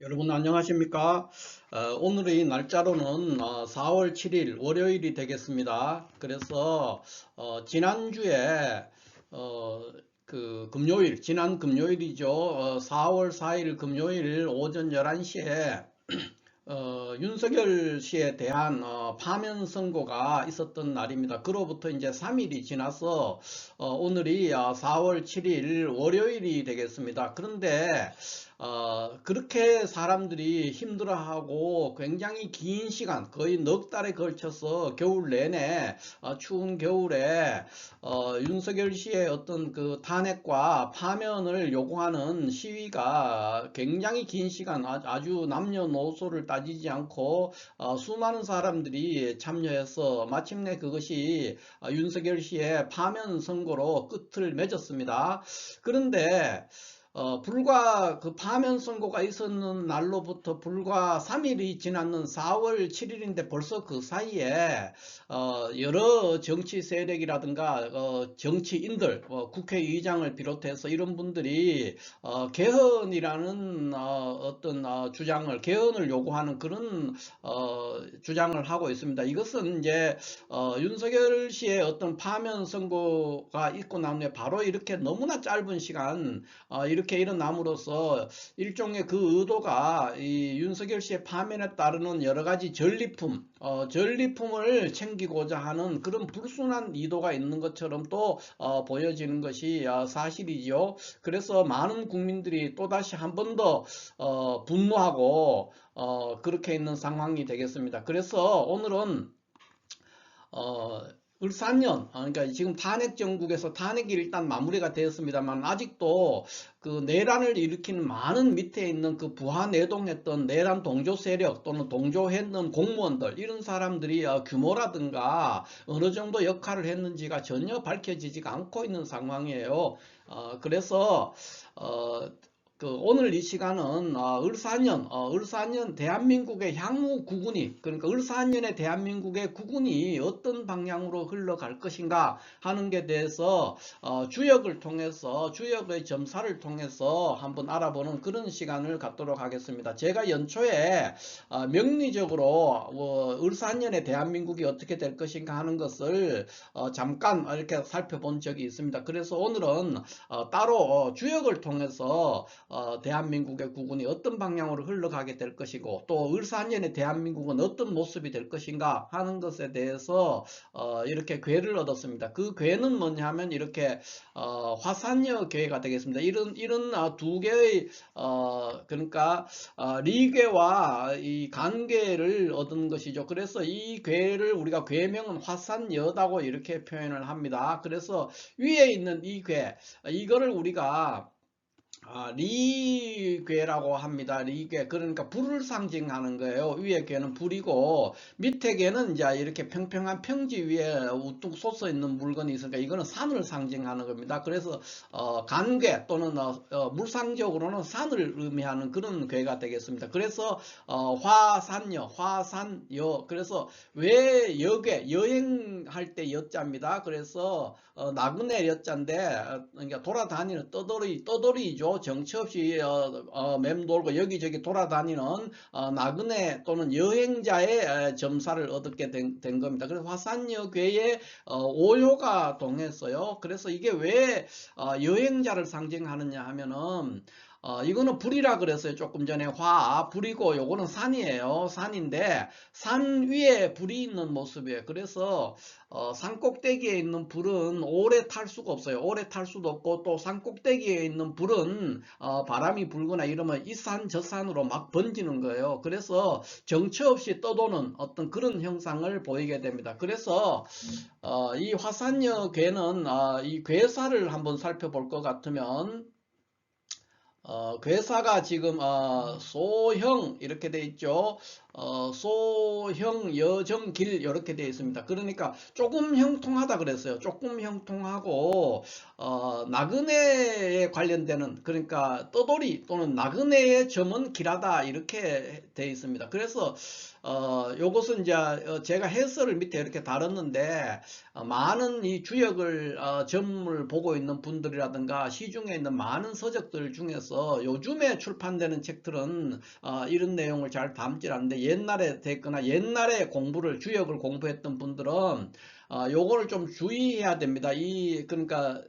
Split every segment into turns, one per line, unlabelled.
여러분 안녕하십니까? 오늘의 날짜로는 4월 7일 월요일이 되겠습니다. 그래서 지난주에 금요일, 지난 금요일이죠. 4월 4일 금요일 오전 11시에 윤석열 씨에 대한 파면 선고가 있었던 날입니다. 그로부터 이제 3일이 지나서 오늘이 4월 7일 월요일이 되겠습니다. 그런데 그렇게 사람들이 힘들어하고 굉장히 긴 시간, 거의 넉 달에 걸쳐서 겨울 내내 추운 겨울에 윤석열 씨의 어떤 그 탄핵과 파면을 요구하는 시위가 굉장히 긴 시간, 아주 남녀노소를 따지지 않고 수많은 사람들이 참여해서 마침내 그것이 윤석열 씨의 파면 선고로 끝을 맺었습니다. 그런데 불과 그 파면 선고가 있었는 날로부터 불과 3일이 지났는 4월 7일인데 벌써 그 사이에 여러 정치 세력이라든가 정치인들, 국회의장을 비롯해서 이런 분들이 개헌이라는 어떤 주장을, 개헌을 요구하는 그런 주장을 하고 있습니다. 이것은 이제 윤석열 씨의 어떤 파면 선고가 있고 난 후에 바로 이렇게 너무나 짧은 시간 이렇게 일어남으로써 일종의 그 의도가 이 윤석열 씨의 파면에 따르는 여러 가지 전리품, 전리품을 챙기고자 하는 그런 불순한 의도가 있는 것처럼 또 보여지는 것이 사실이죠. 그래서 많은 국민들이 또다시 한 번 더 분노하고 그렇게 있는 상황이 되겠습니다. 그래서 오늘은 어, 을사년, 그러니까 지금 탄핵 정국에서 탄핵이 일단 마무리가 되었습니다만 아직도 그 내란을 일으키는 많은 밑에 있는 그 부하내동했던 내란 동조 세력 또는 동조했던 공무원들 이런 사람들이 규모라든가 어느 정도 역할을 했는지가 전혀 밝혀지지가 않고 있는 상황이에요. 그래서 어, 오늘 이 시간은 을사년 대한민국의 향후 구군이 그러니까 을사년의 대한민국의 구군이 어떤 방향으로 흘러갈 것인가 하는 게 대해서 주역을 통해서 주역의 점사를 통해서 한번 알아보는 그런 시간을 갖도록 하겠습니다. 제가 연초에 명리적으로 을사년의 대한민국이 어떻게 될 것인가 하는 것을 잠깐 이렇게 살펴본 적이 있습니다. 그래서 오늘은 따로 주역을 통해서 대한민국의 구군이 어떤 방향으로 흘러가게 될 것이고 또 을사년의 대한민국은 어떤 모습이 될 것인가 하는 것에 대해서 이렇게 궤를 얻었습니다. 그 궤는 뭐냐 하면 이렇게 화산여 궤가 되겠습니다. 이런 두 개의 그러니까 리괴와 이 간괴를 얻은 것이죠. 그래서 이 궤를 우리가 궤명은 화산여다고 이렇게 표현을 합니다. 그래서 위에 있는 이 궤, 이거를 우리가 리괴라고 합니다. 리괴. 그러니까 불을 상징하는 거예요. 위에 괴는 불이고 밑에 괴는 이제 이렇게 평평한 평지 위에 우뚝 솟아 있는 물건이 있으니까 이거는 산을 상징하는 겁니다. 그래서 간괴 또는 물상적으로는 산을 의미하는 그런 괴가 되겠습니다. 그래서 화산여. 그래서 왜 여괴, 여행할 때 여자입니다. 그래서 나그네 여자인데 그러니까 돌아다니는 떠돌이죠. 정처 없이 맴돌고 여기저기 돌아다니는 나그네 또는 여행자의 점사를 얻게 된 겁니다. 그래서 화산여괴에 오요가 동했어요. 그래서 이게 왜 여행자를 상징하느냐 하면은 이거는 불이라 그랬어요. 조금 전에 불이고 요거는 산이에요. 산인데 산 위에 불이 있는 모습이에요. 그래서 산 꼭대기에 있는 불은 오래 탈 수가 없어요. 오래 탈 수도 없고 또 산 꼭대기에 있는 불은 바람이 불거나 이러면 이 산 저 산으로 막 번지는 거예요. 그래서 정처 없이 떠도는 어떤 그런 형상을 보이게 됩니다. 그래서 이 화산여 괴는 이 괴사를 한번 살펴볼 것 같으면 괴사가 지금 소형 이렇게 돼 있죠. 소형 여정길 이렇게 되어 있습니다. 그러니까 조금 형통하다 그랬어요. 조금 형통하고 나그네에 관련되는 그러니까 떠돌이 또는 나그네의 점은 길하다 이렇게 되어 있습니다. 그래서 요것은 이제 제가 해설을 밑에 이렇게 달았는데 많은 이 주역을 점을 보고 있는 분들이라든가 시중에 있는 많은 서적들 중에서 요즘에 출판되는 책들은 이런 내용을 잘 담지 않는데 옛날에 됐거나 옛날에 주역을 공부했던 분들은 요거를 좀 주의해야 됩니다. 그러니까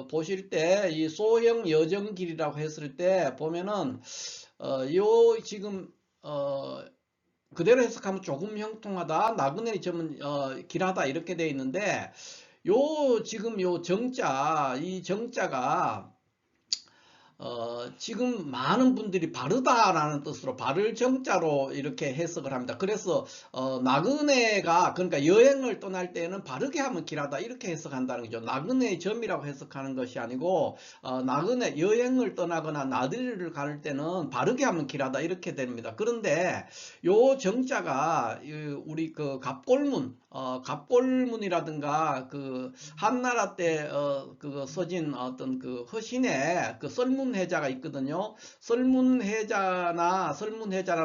보실 때 이 소형 여정길이라고 했을 때 보면은 요 지금 그대로 해석하면 조금 형통하다, 나그네의 점은 길하다 이렇게 돼 있는데 지금 요 정자, 이 정자가 지금 많은 분들이 바르다라는 뜻으로 바를 정자로 이렇게 해석을 합니다. 그래서 나그네가 그러니까 여행을 떠날 때는 바르게 하면 길하다 이렇게 해석한다는 거죠. 나그네의 점이라고 해석하는 것이 아니고 나그네 여행을 떠나거나 나들이를 갈 때는 바르게 하면 길하다 이렇게 됩니다. 그런데 요 정자가 우리 그 갑골문이라든가 그 한나라 때 그 서진 어떤 그 허신의 그 설문해자가 있거든요. 설문해자나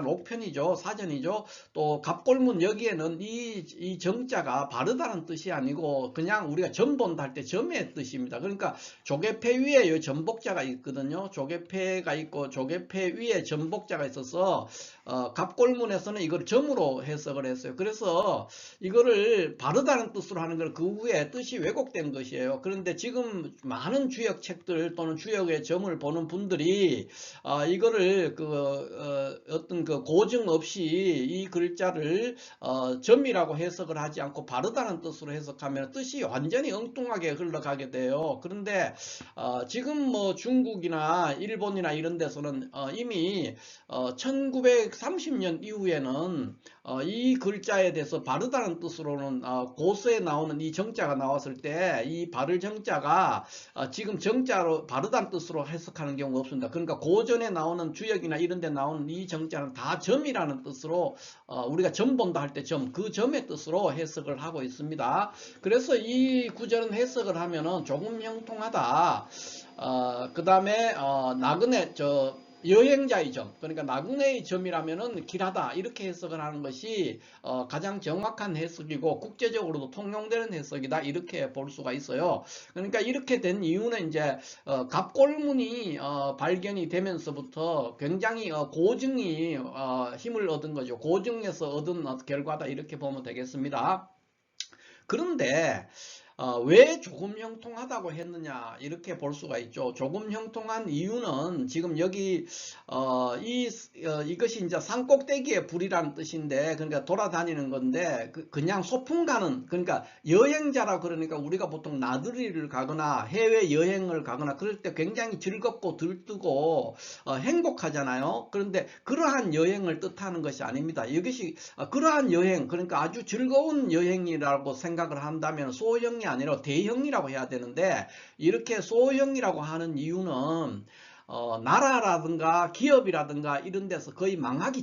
록편이죠. 사전이죠. 또 갑골문 여기에는 이 정자가 바르다는 뜻이 아니고 그냥 우리가 점 본다 할 때 점의 뜻입니다. 그러니까 조개패 위에 요 전복자가 있거든요. 조개패가 있고 조개패 위에 전복자가 있어서 갑골문에서는 이걸 점으로 해석을 했어요. 그래서 이거를 바르다는 뜻으로 하는 걸 그 후에 뜻이 왜곡된 것이에요. 그런데 지금 많은 주역 책들 또는 주역의 점을 보는 분들이 이거를 어떤 그 고증 없이 이 글자를 점이라고 해석을 하지 않고 바르다는 뜻으로 해석하면 뜻이 완전히 엉뚱하게 흘러가게 돼요. 그런데 지금 뭐 중국이나 일본이나 이런 데서는 이미 1930년 이후에는 이 글자에 대해서 바르다는 뜻으로는 고서에 나오는 이 정자가 나왔을 때 이 바를 정자가 지금 정자로 바르다는 뜻으로 해석하는 경우가 없습니다. 그러니까 고전에 나오는 주역이나 이런 데 나오는 이 정자는 다 점이라는 뜻으로 우리가 점 본다 할 때 그 점의 뜻으로 해석을 하고 있습니다. 그래서 이 구절은 해석을 하면은 조금 형통하다. 그 다음에 나그네 여행자의 점, 그러니까 나그네의 점이라면은 길하다 이렇게 해석을 하는 것이 가장 정확한 해석이고 국제적으로도 통용되는 해석이다 이렇게 볼 수가 있어요. 그러니까 이렇게 된 이유는 이제 갑골문이 발견이 되면서부터 굉장히 고증이 힘을 얻은 거죠. 고증에서 얻은 결과다 이렇게 보면 되겠습니다. 그런데 왜 조금 형통하다고 했느냐 이렇게 볼 수가 있죠. 조금 형통한 이유는 지금 여기 이것이 이제 산꼭대기의 불이라는 뜻인데 그러니까 돌아다니는 건데 그냥 소풍 가는 그러니까 여행자라 그러니까 우리가 보통 나들이를 가거나 해외 여행을 가거나 그럴 때 굉장히 즐겁고 들뜨고 행복하잖아요. 그런데 그러한 여행을 뜻하는 것이 아닙니다. 이것이 그러한 여행 그러니까 아주 즐거운 여행이라고 생각을 한다면 소형 아니라 대형이라고 해야 되는데 이렇게 소형이라고 하는 이유는 나라라든가 기업이라든가 이런 데서 거의 망하기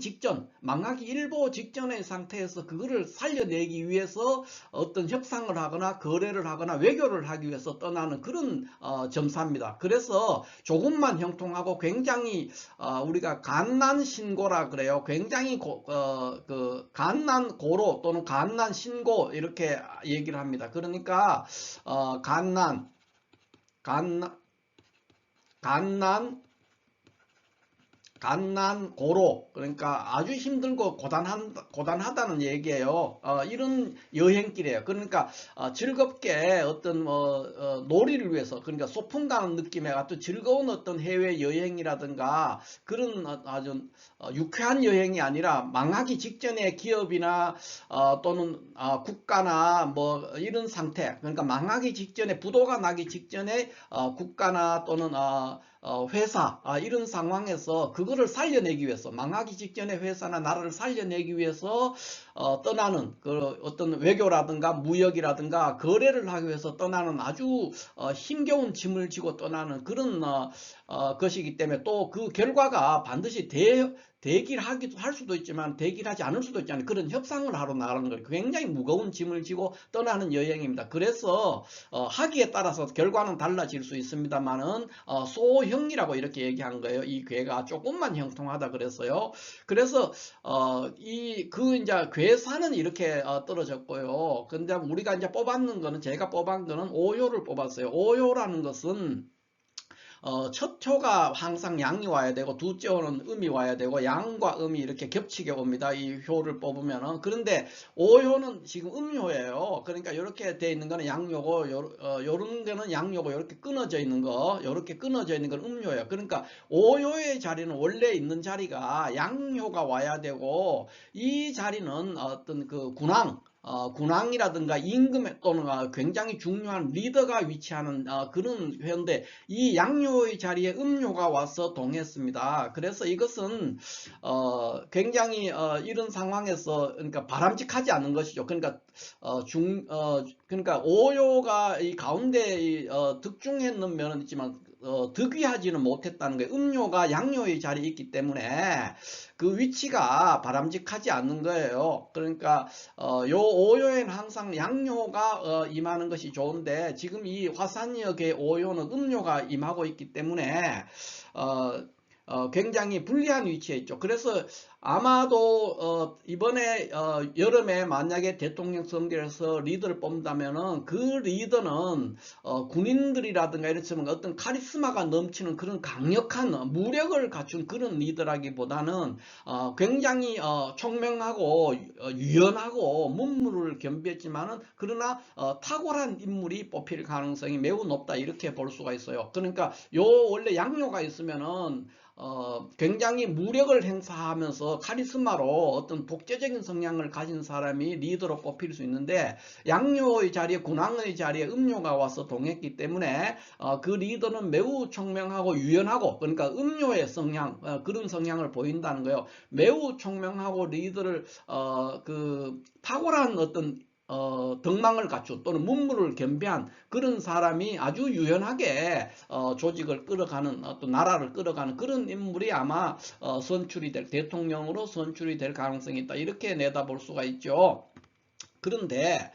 일보 직전의 상태에서 그거를 살려내기 위해서 어떤 협상을 하거나 거래를 하거나 외교를 하기 위해서 떠나는 그런 점사입니다. 그래서 조금만 형통하고 굉장히 우리가 갓난신고라 그래요. 굉장히 갓난고로 또는 갓난신고 이렇게 얘기를 합니다. 그러니까 갓난고로 그러니까 아주 힘들고 고단하다는 얘기예요. 이런 여행길이에요. 그러니까 즐겁게 어떤 놀이를 위해서 그러니까 소풍 가는 느낌의 아주 즐거운 어떤 해외 여행이라든가 그런 아주 유쾌한 여행이 아니라 망하기 직전에 기업이나 또는 국가나 뭐 이런 상태 그러니까 망하기 직전에 부도가 나기 직전에 국가나 또는 회사 이런 상황에서 그거를 살려내기 위해서 망하기 직전에 회사나 나라를 살려내기 위해서 떠나는 그 어떤 외교라든가 무역이라든가 거래를 하기 위해서 떠나는 아주 힘겨운 짐을 지고 떠나는 그런 것이기 때문에 또 그 결과가 반드시 대기를 하기도 할 수도 있지만 대기를 하지 않을 수도 있잖아요. 그런 협상을 하러 나가는 거예요. 굉장히 무거운 짐을 지고 떠나는 여행입니다. 그래서 하기에 따라서 결과는 달라질 수 있습니다만은 소형이라고 이렇게 얘기한 거예요. 이 괴가 조금만 형통하다 그랬어요. 그래서 이제 괴사는 이렇게 떨어졌고요. 근데 우리가 이제 뽑았는 거는 제가 뽑은 거는 오효를 뽑았어요. 오효라는 것은 첫 효가 항상 양이 와야 되고 둘째 효는 음이 와야 되고 양과 음이 이렇게 겹치게 옵니다. 이 효를 뽑으면은. 그런데 오효는 지금 음효예요. 그러니까 이렇게 돼 있는 거는 양효고 요런 거는 양효고 이렇게 끊어져 있는 거 이렇게 끊어져 있는 건 음효예요. 그러니까 오효의 자리는 원래 있는 자리가 양효가 와야 되고 이 자리는 어떤 그 군왕이라든가 임금 또는 굉장히 중요한 리더가 위치하는 그런 회인데 이 양효의 자리에 음효가 와서 동했습니다. 그래서 이것은 굉장히 이런 상황에서 그러니까 바람직하지 않은 것이죠. 그러니까 그러니까 오효가 이 가운데 득중했는 면은 있지만 득위하지는 못했다는 거예요. 음료가 양료의 자리에 있기 때문에 그 위치가 바람직하지 않는 거예요. 그러니까 요 오요에는 항상 양료가 임하는 것이 좋은데 지금 이 화산역의 오요는 음료가 임하고 있기 때문에 굉장히 불리한 위치에 있죠. 그래서 아마도 이번에 여름에 만약에 대통령 선거에서 리더를 뽑는다면은 그 리더는 군인들이라든가 이렇지만 어떤 카리스마가 넘치는 그런 강력한 무력을 갖춘 그런 리더라기보다는 굉장히 총명하고 유연하고 문무를 겸비했지만은 그러나 탁월한 인물이 뽑힐 가능성이 매우 높다 이렇게 볼 수가 있어요. 그러니까 원래 양료가 있으면은 굉장히 무력을 행사하면서 카리스마로 어떤 독재적인 성향을 가진 사람이 리더로 뽑힐 수 있는데 양료의 자리에 군왕의 자리에 음료가 와서 동했기 때문에 그 리더는 매우 총명하고 유연하고 그러니까 음료의 성향 그런 성향을 보인다는 거예요. 매우 총명하고 리더를 그 탁월한 어떤 덕망을 갖춘 또는 문무를 겸비한 그런 사람이 아주 유연하게 조직을 끌어가는 어떤 나라를 끌어가는 그런 인물이 아마 선출이 될 대통령으로 선출이 될 가능성이 있다 이렇게 내다볼 수가 있죠. 그런데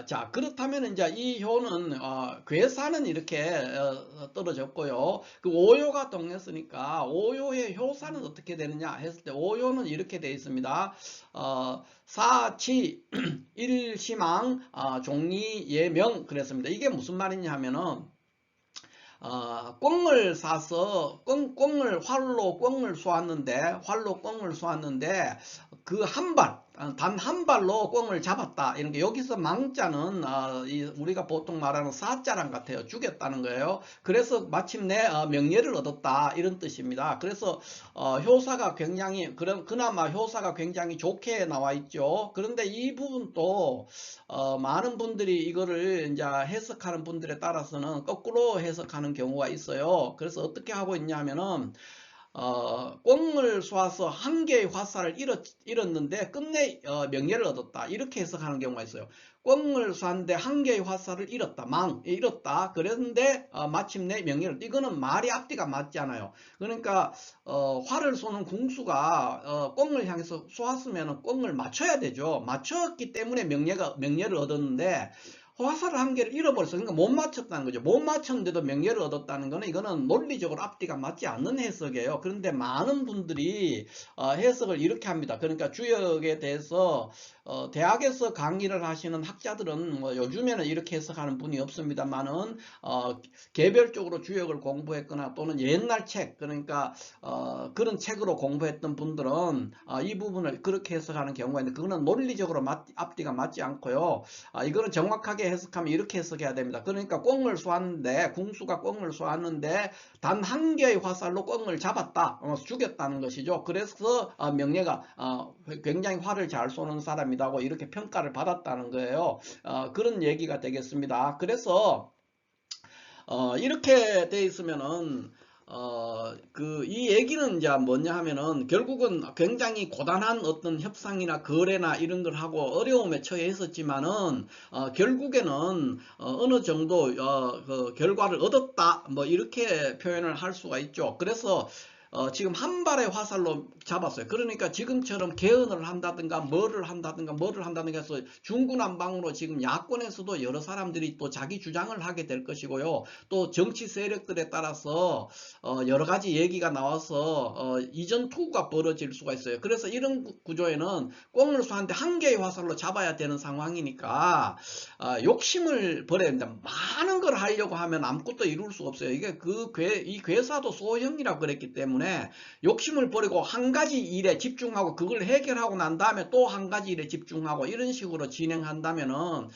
자 그렇다면 이제 이 효는 괴사는 이렇게 떨어졌고요. 그 오효가 동했으니까 오효의 효사는 어떻게 되느냐 했을 때 오효는 이렇게 되어 있습니다. 사치 일시망 종리 예명 그랬습니다. 이게 무슨 말이냐 하면은 꿩을 사서 꿩을 활로 꿩을 쏘았는데 그 한 발, 단 한 발로 꿩을 잡았다. 이런 게 여기서 망자는 우리가 보통 말하는 사자랑 같아요. 죽였다는 거예요. 그래서 마침내 명예를 얻었다 이런 뜻입니다. 그래서 효사가 굉장히 그나마 효사가 굉장히 좋게 나와 있죠. 그런데 이 부분도 많은 분들이 이거를 이제 해석하는 분들에 따라서는 거꾸로 해석하는 경우가 있어요. 그래서 어떻게 하고 있냐면은 꿩을 쏘아서 한 개의 화살을 잃었는데 끝내 명예를 얻었다 이렇게 해석하는 경우가 있어요. 꿩을 쏘았는데 한 개의 화살을 잃었다 그랬는데 마침내 명예를 이거는 말이 앞뒤가 맞지 않아요. 그러니까 활을 쏘는 궁수가 꿩을 향해서 쏘았으면 꿩을 맞춰야 되죠. 맞췄기 때문에 명예를 얻었는데 화살을 한 개를 잃어버렸어. 그러니까 못 맞췄다는 거죠. 못 맞췄는데도 명예를 얻었다는 거는 이거는 논리적으로 앞뒤가 맞지 않는 해석이에요. 그런데 많은 분들이 해석을 이렇게 합니다. 그러니까 주역에 대해서 대학에서 강의를 하시는 학자들은 뭐 요즘에는 이렇게 해석하는 분이 없습니다만은 개별적으로 주역을 공부했거나 또는 옛날 책 그러니까 그런 책으로 공부했던 분들은 이 부분을 그렇게 해석하는 경우가 있는데 그거는 논리적으로 앞뒤가 맞지 않고요. 이거는 정확하게 해석하면 이렇게 해석해야 됩니다. 그러니까 꿩을 쏘았는데 궁수가 꿩을 쏘았는데 단 한 개의 화살로 꿩을 잡았다, 죽였다는 것이죠. 그래서 명예가 굉장히 활을 잘 쏘는 사람이라고 이렇게 평가를 받았다는 거예요. 그런 얘기가 되겠습니다. 그래서 이렇게 돼 있으면은 이 얘기는 이제 뭐냐 하면은 결국은 굉장히 고단한 어떤 협상이나 거래나 이런 걸 하고 어려움에 처해 있었지만은, 결국에는, 어느 정도, 그 결과를 얻었다. 뭐 이렇게 표현을 할 수가 있죠. 그래서 지금 한 발의 화살로 잡았어요. 그러니까 지금처럼 개헌을 한다든가 뭐를 한다든가 해서 중구난방으로 지금 야권에서도 여러 사람들이 또 자기 주장을 하게 될 것이고요. 또 정치 세력들에 따라서 여러 가지 얘기가 나와서 이전 투구가 벌어질 수가 있어요. 그래서 이런 구조에는 꽁을 쏘는데 한 개의 화살로 잡아야 되는 상황이니까 욕심을 버려야 된다. 많은 걸 하려고 하면 아무것도 이룰 수가 없어요. 이게 이 괴사도 소형이라고 그랬기 때문에 욕심을 버리고 한 가지 일에 집중하고 그걸 해결하고 난 다음에 또 한 가지 일에 집중하고 이런 식으로 진행한다면은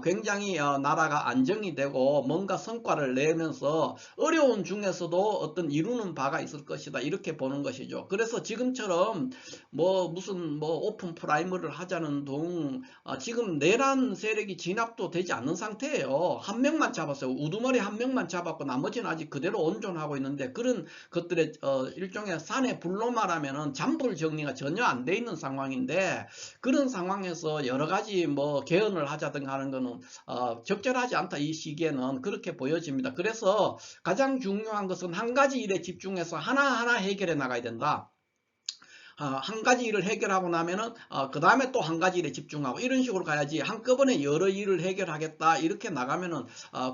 굉장히 나라가 안정이 되고 뭔가 성과를 내면서 어려운 중에서도 어떤 이루는 바가 있을 것이다. 이렇게 보는 것이죠. 그래서 지금처럼 무슨 오픈 프라이머를 하자는 둥 지금 내란 세력이 진압도 되지 않는 상태예요. 한 명만 잡았어요. 우두머리 한 명만 잡았고 나머지는 아직 그대로 온전하고 있는데, 그런 것들의 일종의 산의 불로 말하면은 잔불 정리가 전혀 안 돼 있는 상황인데, 그런 상황에서 여러 가지 개헌을 하자든가 하는 거는 적절하지 않다. 이 시기에는 그렇게 보여집니다. 그래서 가장 중요한 것은 한 가지 일에 집중해서 하나하나 해결해 나가야 된다. 한 가지 일을 해결하고 나면은 그 다음에 또 한 가지 일에 집중하고 이런 식으로 가야지, 한꺼번에 여러 일을 해결하겠다 이렇게 나가면은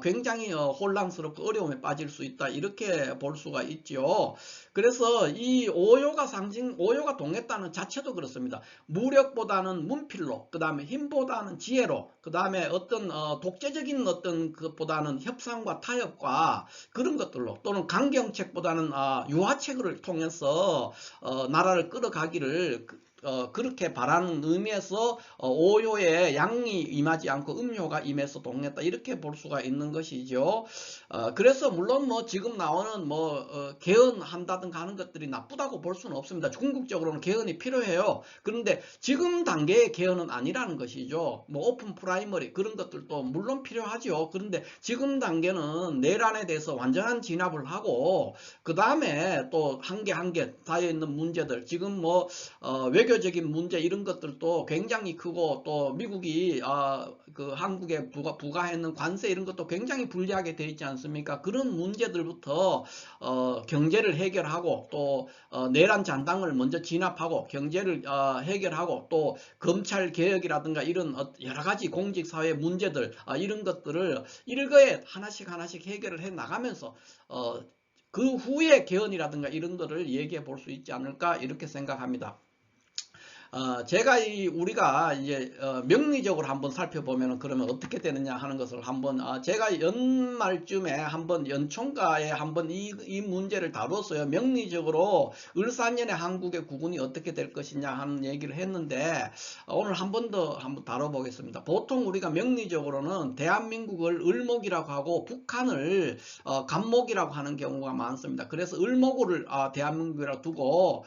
굉장히 혼란스럽고 어려움에 빠질 수 있다. 이렇게 볼 수가 있지요. 그래서 이 오요가 동했다는 자체도 그렇습니다. 무력보다는 문필로, 그 다음에 힘보다는 지혜로, 그 다음에 어떤 독재적인 어떤 것보다는 협상과 타협과 그런 것들로, 또는 강경책보다는 유화책을 통해서 나라를 끌어가기를 그렇게 바라는 의미에서 오효에 양이 임하지 않고 음효가 임해서 동했다. 이렇게 볼 수가 있는 것이죠. 그래서 물론 지금 나오는 개헌한다든가 하는 것들이 나쁘다고 볼 수는 없습니다. 궁극적으로는 개헌이 필요해요. 그런데 지금 단계의 개헌은 아니라는 것이죠. 오픈 프라이머리 그런 것들도 물론 필요하죠. 그런데 지금 단계는 내란에 대해서 완전한 진압을 하고, 그 다음에 또 한 개 한 개 쌓여있는 문제들, 지금 외교적인 문제 이런 것들도 굉장히 크고, 또 미국이 그 한국에 부과했는 관세 이런 것도 굉장히 불리하게 되어 있지 않습니까? 그런 문제들부터 경제를 해결하고, 또 내란 잔당을 먼저 진압하고 경제를 해결하고, 또 검찰 개혁이라든가 이런 여러 가지 공직사회 문제들 이런 것들을 일거에 하나씩 해결을 해 나가면서 그 후에 개헌이라든가 이런 거를 얘기해 볼 수 있지 않을까 이렇게 생각합니다. 우리가 이제 명리적으로 한번 살펴보면 그러면 어떻게 되느냐 하는 것을 한번 제가 연말쯤에 한번 연총가에 한번 이 문제를 다뤘어요. 명리적으로 을사년에 한국의 국운이 어떻게 될 것이냐 하는 얘기를 했는데, 오늘 한 번 더 한번 다뤄보겠습니다. 보통 우리가 명리적으로는 대한민국을 을목이라고 하고 북한을 간목이라고 하는 경우가 많습니다. 그래서 을목을 대한민국이라고 두고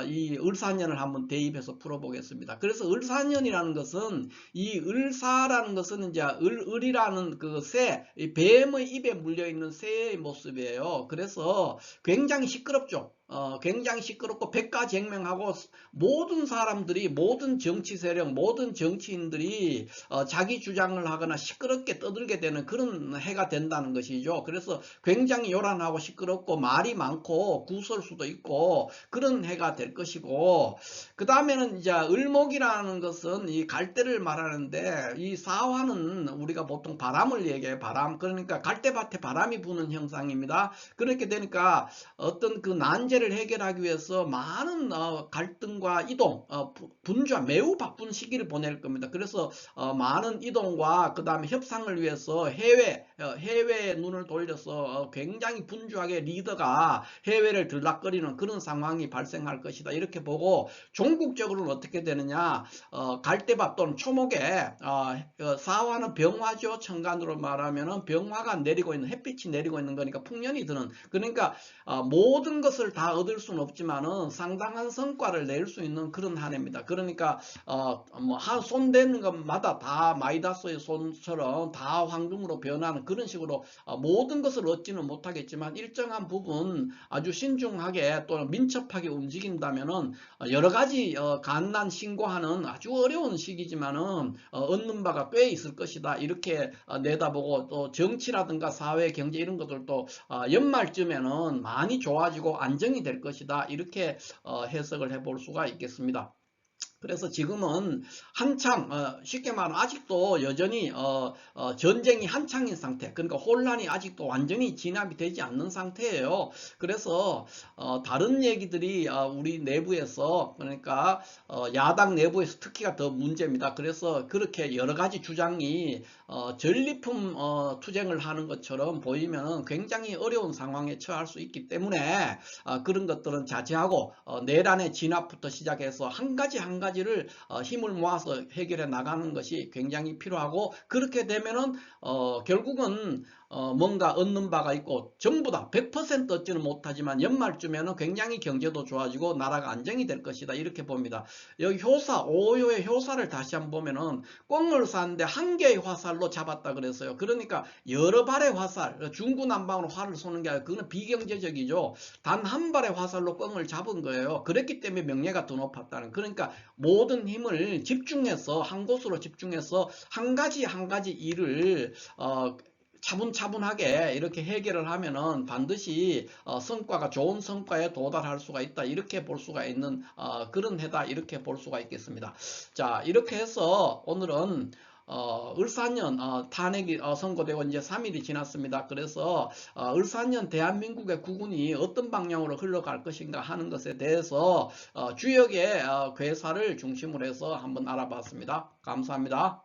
이 을사년을 한번 대입해서 풀어보겠습니다. 그래서 을사년이라는 것은, 이 을사라는 것은 이제 을이라는 그 새, 뱀의 입에 물려있는 새의 모습이에요. 그래서 굉장히 시끄럽죠. 굉장히 시끄럽고 백가쟁명하고, 모든 사람들이, 모든 정치 세력, 모든 정치인들이 자기 주장을 하거나 시끄럽게 떠들게 되는 그런 해가 된다는 것이죠. 그래서 굉장히 요란하고 시끄럽고 말이 많고 구설수도 있고 그런 해가 될 것이고, 그 다음에는 이제 을목이라는 것은 이 갈대를 말하는데, 이 사화는 우리가 보통 바람을 얘기해요. 바람. 그러니까 갈대밭에 바람이 부는 형상입니다. 그렇게 되니까 어떤 그 난제를 해결하기 위해서 많은 갈등과 이동, 매우 바쁜 시기를 보낼 겁니다. 그래서 많은 이동과 그 다음에 협상을 위해서 해외에 눈을 돌려서 굉장히 분주하게 리더가 해외를 들락거리는 그런 상황이 발생할 것이다. 이렇게 보고, 종국적으로는 어떻게 되느냐, 갈대밭 또는 초목에 사화는 병화죠. 천간으로 말하면은 병화가 내리고 있는, 햇빛이 내리고 있는 거니까 풍년이 드는, 그러니까 모든 것을 다 다 얻을 수는 없지만은 상당한 성과를 낼 수 있는 그런 한 해입니다. 그러니까 뭐 한 손 대는 것마다 다 마이다스의 손처럼 다 황금으로 변하는 그런 식으로 모든 것을 얻지는 못하겠지만 일정한 부분 아주 신중하게 또 민첩하게 움직인다면은 여러 가지 갓난 신고하는 아주 어려운 시기지만은 얻는 바가 꽤 있을 것이다. 이렇게 내다보고 또 정치라든가 사회 경제 이런 것들도 연말쯤에는 많이 좋아지고 안정이 될 것이다. 이렇게 해석을 해볼 수가 있겠습니다. 그래서 지금은 한창 쉽게 말하면 아직도 여전히 전쟁이 한창인 상태, 그러니까 혼란이 아직도 완전히 진압이 되지 않는 상태예요. 그래서 다른 얘기들이 우리 내부에서, 그러니까 야당 내부에서 특히가 더 문제입니다. 그래서 그렇게 여러 가지 주장이 전리품 투쟁을 하는 것처럼 보이면 굉장히 어려운 상황에 처할 수 있기 때문에 그런 것들은 자제하고 내란의 진압부터 시작해서 한 가지 한 가지를 힘을 모아서 해결해 나가는 것이 굉장히 필요하고, 그렇게 되면은 결국은 뭔가 얻는 바가 있고 전부 다 100% 얻지는 못하지만 연말쯤에는 굉장히 경제도 좋아지고 나라가 안정이 될 것이다. 이렇게 봅니다. 여기 효사, 오요의 효사를 다시 한번 보면은 꽁을 쐈는데 한 개의 화살로 잡았다 그랬어요. 그러니까 여러 발의 화살, 중구난방으로 활을 쏘는 게 아니라 그거는 비경제적이죠. 단 한 발의 화살로 꽁을 잡은 거예요. 그랬기 때문에 명예가 더 높았다는. 그러니까 모든 힘을 집중해서 한 곳으로 집중해서 한 가지 한 가지 일을 차분차분하게 이렇게 해결을 하면은 반드시 성과가 좋은 성과에 도달할 수가 있다. 이렇게 볼 수가 있는 그런 해다. 이렇게 볼 수가 있겠습니다. 자, 이렇게 해서 오늘은 을사년 탄핵이 선고되고 이제 3일이 지났습니다. 그래서 을사년 대한민국의 국운이 어떤 방향으로 흘러갈 것인가 하는 것에 대해서 주역의 괴사를 중심으로 해서 한번 알아봤습니다. 감사합니다.